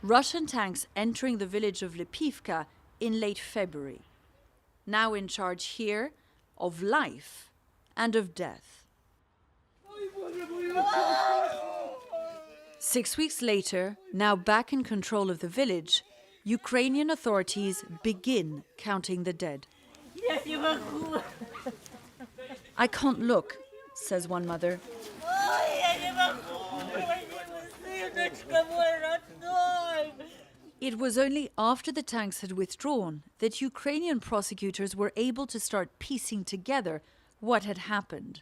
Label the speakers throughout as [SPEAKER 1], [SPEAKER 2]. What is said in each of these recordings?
[SPEAKER 1] Russian tanks entering the village of Lipivka in late February. Now in charge here of life and of death. 6 weeks later, now back in control of the village, Ukrainian authorities begin counting the dead. I can't look, says one mother. It was only after the tanks had withdrawn that Ukrainian prosecutors were able to start piecing together what had happened.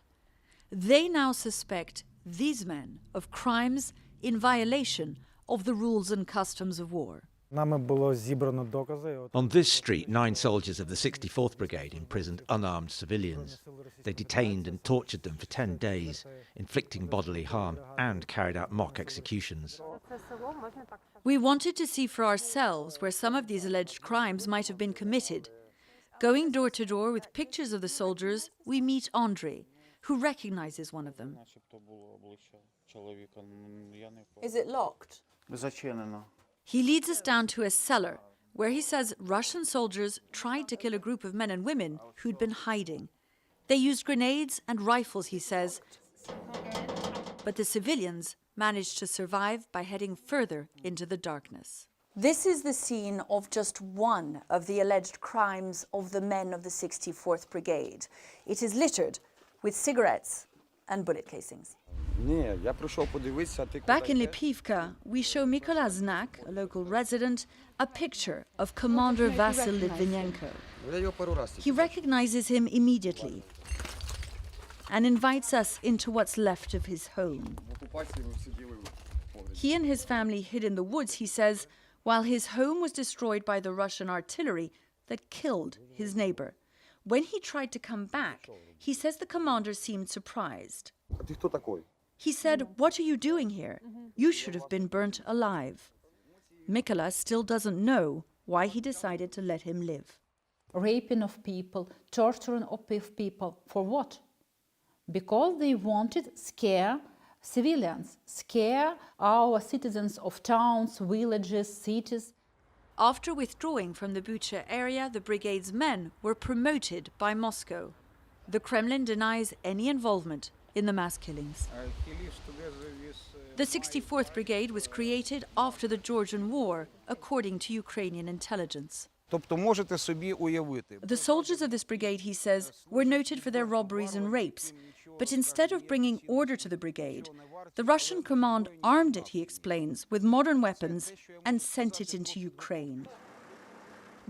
[SPEAKER 1] They now suspect these men of crimes in violation of the rules and customs of war.
[SPEAKER 2] On this street, 9 soldiers of the 64th Brigade imprisoned unarmed civilians. They detained and tortured them for 10 days, inflicting bodily harm, and carried out mock executions.
[SPEAKER 1] We wanted to see for ourselves where some of these alleged crimes might have been committed. Going door to door with pictures of the soldiers, we meet Andrei, who recognizes one of them.
[SPEAKER 3] Is it locked?
[SPEAKER 1] He leads us down to a cellar where he says Russian soldiers tried to kill a group of men and women who'd been hiding. They used grenades and rifles, he says, but the civilians managed to survive by heading further into the darkness.
[SPEAKER 3] This is the scene of just one of the alleged crimes of the men of the 64th Brigade. It is littered with cigarettes and bullet casings.
[SPEAKER 1] Back in Lipivka, we show Mykola Znak, a local resident, a picture of Commander Vasil Litvinenko. He recognizes him immediately and invites us into what's left of his home. He and his family hid in the woods, he says, while his home was destroyed by the Russian artillery that killed his neighbor. When he tried to come back, he says the commander seemed surprised. He said, "What are you doing here? You should have been burnt alive." Mykola still doesn't know why he decided to let him live.
[SPEAKER 4] Raping of people, torturing of people, for what? Because they wanted scare civilians, scare our citizens of towns, villages, cities.
[SPEAKER 1] After withdrawing from the Bucha area, the brigade's men were promoted by Moscow. The Kremlin denies any involvement in the mass killings. The 64th Brigade was created after the Georgian War, according to Ukrainian intelligence. The soldiers of this brigade, he says, were noted for their robberies and rapes. But instead of bringing order to the brigade, the Russian command armed it, he explains, with modern weapons and sent it into Ukraine.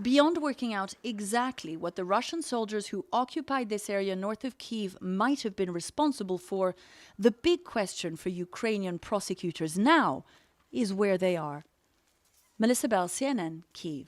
[SPEAKER 1] Beyond working out exactly what the Russian soldiers who occupied this area north of Kyiv might have been responsible for, the big question for Ukrainian prosecutors now is where they are. Melissa Bell, CNN, Kyiv.